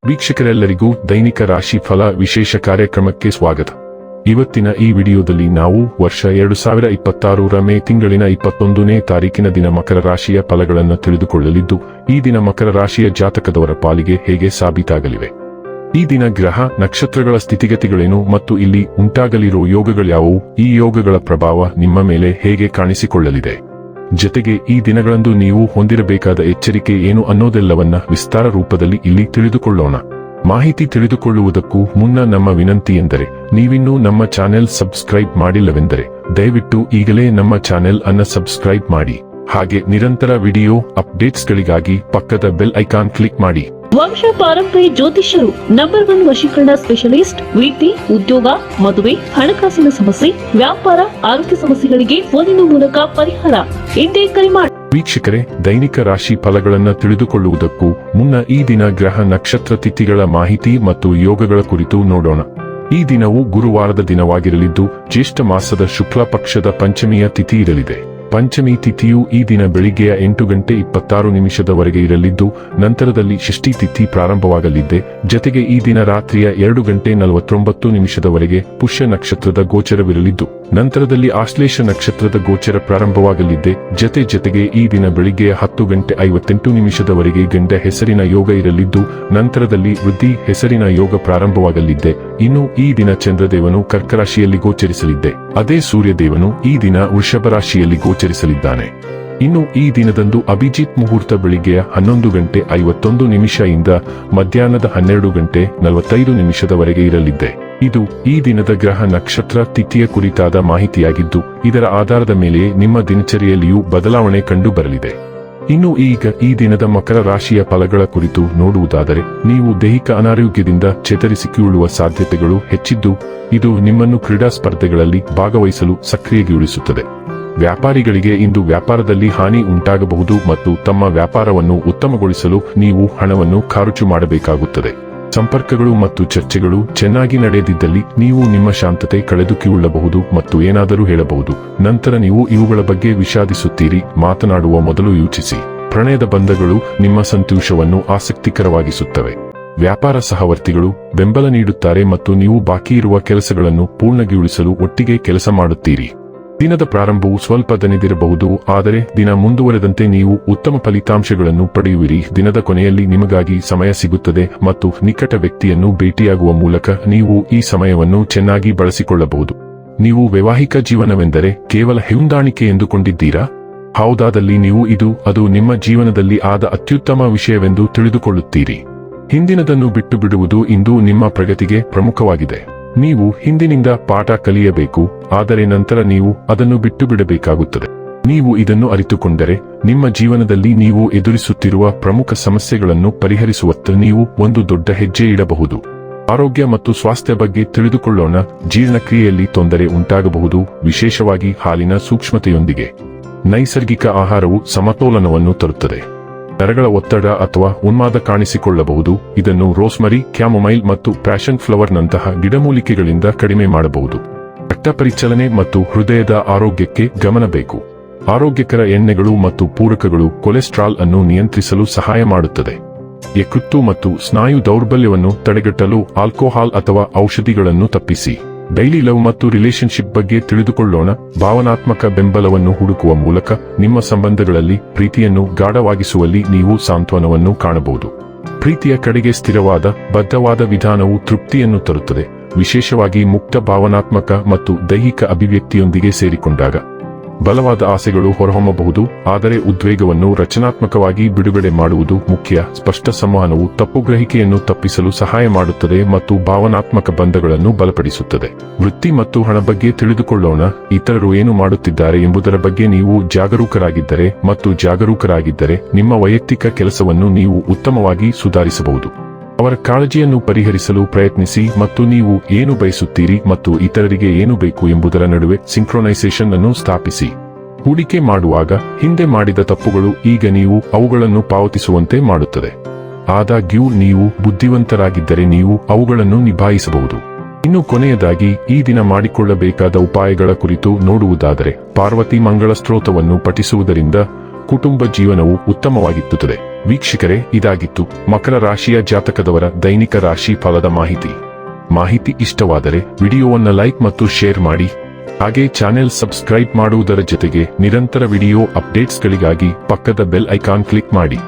ವೀಕ್ಷಕರೆಲ್ಲರಿಗೂ ದೈನಿಕ ರಾಶಿ ಫಲ ವಿಶೇಷ ಕಾರ್ಯಕ್ರಮಕ್ಕೆ ಸ್ವಾಗತ. ಇವತ್ತಿನ ಈ ವಿಡಿಯೋದಲ್ಲಿ ನಾವು ವರ್ಷ 2026ರ ಮೇ ತಿಂಗಳಿನ 21ನೇ ತಾರೀಕಿನ ದಿನ ಮಕರ ರಾಶಿಯ ಫಲಗಳನ್ನು ತಿಳಿದುಕೊಳ್ಳಲಿದ್ದು, ಈ ದಿನ ಮಕರ ರಾಶಿಯ ಜಾತಕದವರ ಪಾಲಿಗೆ ಹೇಗೆ ಸಾಬೀತಾಗಲಿವೆ, ಈ ದಿನ ಗ್ರಹ ನಕ್ಷತ್ರಗಳ ಸ್ಥಿತಿಗತಿಗಳೇನು ಮತ್ತು ಇಲ್ಲಿ ಉಂಟಾಗಲಿರುವ ಯೋಗಗಳ್ಯಾವುವು, ಈ ಯೋಗಗಳ ಪ್ರಭಾವ ನಿಮ್ಮ ಮೇಲೆ ಹೇಗೆ ಕಾಣಿಸಿಕೊಳ್ಳಲಿದೆ, ಜೊತೆಗೆ ಈ ದಿನಗಳಂದು ನೀವು ಹೊಂದಿರಬೇಕಾದ ಎಚ್ಚರಿಕೆ ಏನು ಅನ್ನೋದೆಲ್ಲವನ್ನ ವಿಸ್ತಾರ ರೂಪದಲ್ಲಿ ಇಲ್ಲಿ ತಿಳಿದುಕೊಳ್ಳೋಣ. ಮಾಹಿತಿ ತಿಳಿದುಕೊಳ್ಳುವುದಕ್ಕೂ ಮುನ್ನ ನಮ್ಮ ವಿನಂತಿ ಎಂದರೆ, ನೀವಿನ್ನೂ ನಮ್ಮ ಚಾನೆಲ್ ಸಬ್ಸ್ಕ್ರೈಬ್ ಮಾಡಿಲ್ಲವೆಂದರೆ ದಯವಿಟ್ಟು ಈಗಲೇ ನಮ್ಮ ಚಾನೆಲ್ ಅನ್ನು ಸಬ್ಸ್ಕ್ರೈಬ್ ಮಾಡಿ. ಹಾಗೆ ನಿರಂತರ ವಿಡಿಯೋ ಅಪ್ಡೇಟ್ಸ್ಗಳಿಗಾಗಿ ಪಕ್ಕದ ಬೆಲ್ ಐಕಾನ್ ಕ್ಲಿಕ್ ಮಾಡಿ. ವಂಶ ಪಾರಂಪರ್ಯ ಜ್ಯೋತಿಷ್ಯರು ನಂಬರ್ 1 ವಶೀಕರಣ ಸ್ಪೆಷಲಿಸ್ಟ್. ವೃತ್ತಿ, ಉದ್ಯೋಗ, ಮದುವೆ, ಹಣಕಾಸಿನ ಸಮಸ್ಯೆ, ವ್ಯಾಪಾರ, ಆರೋಗ್ಯ ಸಮಸ್ಯೆಗಳಿಗೆ ಫೋನಿನ ಮೂಲಕ ಪರಿಹಾರ. ಇಂದೇ ಕರೆ ಮಾಡಿ. ವೀಕ್ಷಕರೇ, ದೈನಿಕ ರಾಶಿ ಫಲಗಳನ್ನು ತಿಳಿದುಕೊಳ್ಳುವುದಕ್ಕೂ ಮುನ್ನ ಈ ದಿನ ಗ್ರಹ ನಕ್ಷತ್ರ ತಿಥಿಗಳ ಮಾಹಿತಿ ಮತ್ತು ಯೋಗಗಳ ಕುರಿತು ನೋಡೋಣ. ಈ ದಿನವು ಗುರುವಾರದ ದಿನವಾಗಿರಲಿದ್ದು, ಜ್ಯೇಷ್ಠ ಮಾಸದ ಶುಕ್ಲ ಪಕ್ಷದ ಪಂಚಮಿಯ ತಿಥಿ ಇರಲಿದೆ. ಪಂಚಮಿ ತಿಥಿಯು ಈ ದಿನ ಬೆಳಿಗ್ಗೆಯ 8:26 ಇರಲಿದ್ದು, ನಂತರದಲ್ಲಿ ಷಷ್ಠಿ ತಿಥಿ ಪ್ರಾರಂಭವಾಗಲಿದೆ. ಜೊತೆಗೆ ಈ ದಿನ ರಾತ್ರಿಯ 2:49 ಪುಷ್ಯ ನಕ್ಷತ್ರದ ಗೋಚರವಿರಲಿದ್ದು, ನಂತರದಲ್ಲಿ ಆಶ್ಲೇಷ ನಕ್ಷತ್ರದ ಗೋಚರ ಪ್ರಾರಂಭವಾಗಲಿದೆ. ಜೊತೆಗೆ ಈ ದಿನ ಬೆಳಿಗ್ಗೆಯ 10:58 ಗಂಡ ಹೆಸರಿನ ಯೋಗ ಇರಲಿದ್ದು, ನಂತರದಲ್ಲಿ ವೃದ್ಧಿ ಹೆಸರಿನ ಯೋಗ ಪ್ರಾರಂಭವಾಗಲಿದೆ. ಇನ್ನು ಈ ದಿನ ಚಂದ್ರದೇವನು ಕರ್ಕ ರಾಶಿಯಲ್ಲಿ ಗೋಚರಿಸಲಿದೆ. ಅದೇ ಸೂರ್ಯದೇವನು ಈ ದಿನ ವೃಷಭ ರಾಶಿಯಲ್ಲಿ ಗೋಚರಿಸಲಿದ್ದಾನೆ. ಇನ್ನು ಈ ದಿನದಂದು ಅಭಿಜಿತ್ ಮುಹೂರ್ತ ಬೆಳಿಗ್ಗೆಯ 11:51 ಇಂದ ಮಧ್ಯಾಹ್ನದ 12:45 ಇರಲಿದೆ. ಇದು ಈ ದಿನದ ಗ್ರಹ ನಕ್ಷತ್ರ ತಿಥಿಯ ಕುರಿತಾದ ಮಾಹಿತಿಯಾಗಿದ್ದು, ಇದರ ಆಧಾರದ ಮೇಲೆ ನಿಮ್ಮ ದಿನಚರಿಯಲ್ಲಿಯೂ ಬದಲಾವಣೆ ಕಂಡು ಬರಲಿದೆ. ಇನ್ನು ಈಗ ಈ ದಿನದ ಮಕರ ರಾಶಿಯ ಫಲಗಳ ಕುರಿತು ನೋಡುವುದಾದರೆ, ನೀವು ದೈಹಿಕ ಅನಾರೋಗ್ಯದಿಂದ ಚೇತರಿಸಿಕೊಳ್ಳುವ ಸಾಧ್ಯತೆಗಳು ಹೆಚ್ಚಿದ್ದು, ಇದು ನಿಮ್ಮನ್ನು ಕ್ರೀಡಾ ಸ್ಪರ್ಧೆಗಳಲ್ಲಿ ಭಾಗವಹಿಸಲು ಸಕ್ರಿಯಗೊಳಿಸುತ್ತದೆ. ವ್ಯಾಪಾರಿಗಳಿಗೆ ಇಂದು ವ್ಯಾಪಾರದಲ್ಲಿ ಹಾನಿ ಉಂಟಾಗಬಹುದು ಮತ್ತು ತಮ್ಮ ವ್ಯಾಪಾರವನ್ನು ಉತ್ತಮಗೊಳಿಸಲು ನೀವು ಹಣವನ್ನು ಖರ್ಚು ಮಾಡಬೇಕಾಗುತ್ತದೆ. ಸಂಪರ್ಕಗಳು ಮತ್ತು ಚರ್ಚೆಗಳು ಚೆನ್ನಾಗಿ ನಡೆದಿದ್ದಲ್ಲಿ ನೀವು ನಿಮ್ಮ ಶಾಂತತೆ ಕಳೆದುಕೊಳ್ಳಬಹುದು ಮತ್ತು ಏನಾದರೂ ಹೇಳಬಹುದು. ನಂತರ ನೀವು ಇವುಗಳ ಬಗ್ಗೆ ವಿಷಾದಿಸುತ್ತೀರಿ. ಮಾತನಾಡುವ ಮೊದಲು ಯೋಚಿಸಿ. ಪ್ರಣಯದ ಬಂಧಗಳು ನಿಮ್ಮ ಸಂತೋಷವನ್ನು ಆಸಕ್ತಿಕರವಾಗಿಸುತ್ತವೆ. ವ್ಯಾಪಾರ ಸಹವರ್ತಿಗಳು ಬೆಂಬಲ ನೀಡುತ್ತಾರೆ ಮತ್ತು ನೀವು ಬಾಕಿ ಇರುವ ಕೆಲಸಗಳನ್ನು ಪೂರ್ಣಗೊಳಿಸಲು ಒಟ್ಟಿಗೆ ಕೆಲಸ ಮಾಡುತ್ತೀರಿ. ದಿನದ ಪ್ರಾರಂಭವು ಸ್ವಲ್ಪ ದಣಿದಿರಬಹುದು, ಆದರೆ ದಿನ ಮುಂದುವರೆದಂತೆ ನೀವು ಉತ್ತಮ ಫಲಿತಾಂಶಗಳನ್ನು ಪಡೆಯುವಿರಿ. ದಿನದ ಕೊನೆಯಲ್ಲಿ ನಿಮಗಾಗಿ ಸಮಯ ಸಿಗುತ್ತದೆ ಮತ್ತು ನಿಕಟ ವ್ಯಕ್ತಿಯನ್ನು ಭೇಟಿಯಾಗುವ ಮೂಲಕ ನೀವು ಈ ಸಮಯವನ್ನು ಚೆನ್ನಾಗಿ ಬಳಸಿಕೊಳ್ಳಬಹುದು. ನೀವು ವೈವಾಹಿಕ ಜೀವನವೆಂದರೆ ಕೇವಲ ಹೊಂದಾಣಿಕೆ ಎಂದುಕೊಂಡಿದ್ದೀರಾ? ಹೌದಾದಲ್ಲಿ ನೀವು ಅದು ನಿಮ್ಮ ಜೀವನದಲ್ಲಿ ಆದ ಅತ್ಯುತ್ತಮ ವಿಷಯವೆಂದು ತಿಳಿದುಕೊಳ್ಳುತ್ತೀರಿ. ಹಿಂದಿನದನ್ನು ಬಿಟ್ಟು ಬಿಡುವುದು ಇಂದು ನಿಮ್ಮ ಪ್ರಗತಿಗೆ ಪ್ರಮುಖವಾಗಿದೆ. ನೀವು ಹಿಂದಿನಿಂದ ಪಾಠ ಕಲಿಯಬೇಕು, ಆದರೆ ನಂತರ ನೀವು ಅದನ್ನು ಬಿಟ್ಟು ಬಿಡಬೇಕಾಗುತ್ತದೆ. ನೀವು ಇದನ್ನು ಅರಿತುಕೊಂಡರೆ ನಿಮ್ಮ ಜೀವನದಲ್ಲಿ ನೀವು ಎದುರಿಸುತ್ತಿರುವ ಪ್ರಮುಖ ಸಮಸ್ಯೆಗಳನ್ನು ಪರಿಹರಿಸುವತ್ತ ನೀವು ಒಂದು ದೊಡ್ಡ ಹೆಜ್ಜೆ ಇಡಬಹುದು. ಆರೋಗ್ಯ ಮತ್ತು ಸ್ವಾಸ್ಥ್ಯ ಬಗ್ಗೆ ತಿಳಿದುಕೊಳ್ಳೋಣ. ಜೀರ್ಣಕ್ರಿಯೆಯಲ್ಲಿ ತೊಂದರೆ ಉಂಟಾಗಬಹುದು, ವಿಶೇಷವಾಗಿ ಹಾಲಿನ ಸೂಕ್ಷ್ಮತೆಯೊಂದಿಗೆ. ನೈಸರ್ಗಿಕ ಆಹಾರವು ಸಮತೋಲನವನ್ನು ತರುತ್ತದೆ. ನರಗಳ ಒತ್ತಡ ಅಥವಾ ಉನ್ಮಾದ ಕಾಣಿಸಿಕೊಳ್ಳಬಹುದು. ಇದನ್ನು ರೋಸ್ಮರಿ, ಕ್ಯಾಮೊಮೈಲ್ ಮತ್ತು ಪ್ಯಾಷನ್ ಫ್ಲವರ್ನಂತಹ ಗಿಡಮೂಲಿಕೆಗಳಿಂದ ಕಡಿಮೆ ಮಾಡಬಹುದು. ರಕ್ತ ಪರಿಚಲನೆ ಮತ್ತು ಹೃದಯದ ಆರೋಗ್ಯಕ್ಕೆ ಗಮನ ಬೇಕು. ಆರೋಗ್ಯಕರ ಎಣ್ಣೆಗಳು ಮತ್ತು ಪೂರಕಗಳು ಕೊಲೆಸ್ಟ್ರಾಲ್ ಅನ್ನು ನಿಯಂತ್ರಿಸಲು ಸಹಾಯ ಮಾಡುತ್ತದೆ. ಯಕೃತ್ತು ಮತ್ತು ಸ್ನಾಯು ದೌರ್ಬಲ್ಯವನ್ನು ತಡೆಗಟ್ಟಲು ಆಲ್ಕೋಹಾಲ್ ಅಥವಾ ಔಷಧಿಗಳನ್ನು ತಪ್ಪಿಸಿ. ಡೈಲಿ ಲವ್ ಮತ್ತು ರಿಲೇಶನ್ಶಿಪ್ ಬಗ್ಗೆ ತಿಳಿದುಕೊಳ್ಳೋಣ. ಭಾವನಾತ್ಮಕ ಬೆಂಬಲವನ್ನು ಹುಡುಕುವ ಮೂಲಕ ನಿಮ್ಮ ಸಂಬಂಧಗಳಲ್ಲಿ ಪ್ರೀತಿಯನ್ನು ಗಾಢವಾಗಿಸುವಲ್ಲಿ ನೀವು ಸಾಂತ್ವನವನ್ನು ಕಾಣಬಹುದು. ಪ್ರೀತಿಯ ಕಡೆಗೆ ಸ್ಥಿರವಾದ ಬದ್ಧವಾದ ವಿಧಾನವು ತೃಪ್ತಿಯನ್ನು ತರುತ್ತದೆ, ವಿಶೇಷವಾಗಿ ಮುಕ್ತ ಭಾವನಾತ್ಮಕ ಮತ್ತು ದೈಹಿಕ ಅಭಿವ್ಯಕ್ತಿಯೊಂದಿಗೆ ಸೇರಿಕೊಂಡಾಗ. ಬಲವಾದ ಆಸೆಗಳು ಹೊರಹೊಮ್ಮಬಹುದು, ಆದರೆ ಉದ್ವೇಗವನ್ನು ರಚನಾತ್ಮಕವಾಗಿ ಬಿಡುಗಡೆ ಮಾಡುವುದು ಮುಖ್ಯ. ಸ್ಪಷ್ಟ ಸಂವಹನವು ತಪ್ಪುಗ್ರಹಿಕೆಯನ್ನು ತಪ್ಪಿಸಲು ಸಹಾಯ ಮಾಡುತ್ತದೆ ಮತ್ತು ಭಾವನಾತ್ಮಕ ಬಂಧಗಳನ್ನು ಬಲಪಡಿಸುತ್ತದೆ. ವೃತ್ತಿ ಮತ್ತು ಹಣ ಬಗ್ಗೆ ತಿಳಿದುಕೊಳ್ಳೋಣ. ಇತರರು ಏನು ಮಾಡುತ್ತಿದ್ದಾರೆ ಎಂಬುದರ ಬಗ್ಗೆ ನೀವು ಜಾಗರೂಕರಾಗಿದ್ದರೆ ನಿಮ್ಮ ವೈಯಕ್ತಿಕ ಕೆಲಸವನ್ನು ನೀವು ಉತ್ತಮವಾಗಿ ಸುಧಾರಿಸಬಹುದು. ಅವರ ಕಾಳಜಿಯನ್ನು ಪರಿಹರಿಸಲು ಪ್ರಯತ್ನಿಸಿ ಮತ್ತು ನೀವು ಏನು ಬಯಸುತ್ತೀರಿ ಮತ್ತು ಇತರರಿಗೆ ಏನು ಬೇಕು ಎಂಬುದರ ನಡುವೆ ಸಿಂಕ್ರೊನೈಸೇಷನ್ ಅನ್ನು ಸ್ಥಾಪಿಸಿ. ಹೂಡಿಕೆ ಮಾಡುವಾಗ ಹಿಂದೆ ಮಾಡಿದ ತಪ್ಪುಗಳು ಈಗ ನೀವು ಅವುಗಳನ್ನು ಪಾವತಿಸುವಂತೆ ಮಾಡುತ್ತದೆ. ಆದಾಗ್ಯೂ ನೀವು ಬುದ್ಧಿವಂತರಾಗಿದ್ದರೆ ನೀವು ಅವುಗಳನ್ನು ನಿಭಾಯಿಸಬಹುದು. ಇನ್ನು ಕೊನೆಯದಾಗಿ ಈ ದಿನ ಮಾಡಿಕೊಳ್ಳಬೇಕಾದ ಉಪಾಯಗಳ ಕುರಿತು ನೋಡುವುದಾದರೆ, ಪಾರ್ವತಿ ಮಂಗಳ ಸ್ತೋತ್ರವನ್ನು ಪಠಿಸುವುದರಿಂದ ಕುಟುಂಬ ಜೀವನವು ಉತ್ತಮವಾಗಿರುತ್ತದೆ. ವೀಕ್ಷಕರೇ, ಇದಾಗಿತ್ತು ಮಕರ ರಾಶಿಯ ಜಾತಕದವರ ದೈನಿಕ ರಾಶಿ ಫಲದ ಮಾಹಿತಿ ಇಷ್ಟವಾದರೆ ವಿಡಿಯೋವನ್ನು ಲೈಕ್ ಮತ್ತು ಶೇರ್ ಮಾಡಿ. ಹಾಗೆ ಚಾನೆಲ್ ಸಬ್ಸ್ಕ್ರೈಬ್ ಮಾಡುವುದರ ಜೊತೆಗೆ ನಿರಂತರ ವಿಡಿಯೋ ಅಪ್ಡೇಟ್ಸ್ಗಳಿಗಾಗಿ ಪಕ್ಕದ ಬೆಲ್ ಐಕಾನ್ ಕ್ಲಿಕ್ ಮಾಡಿ.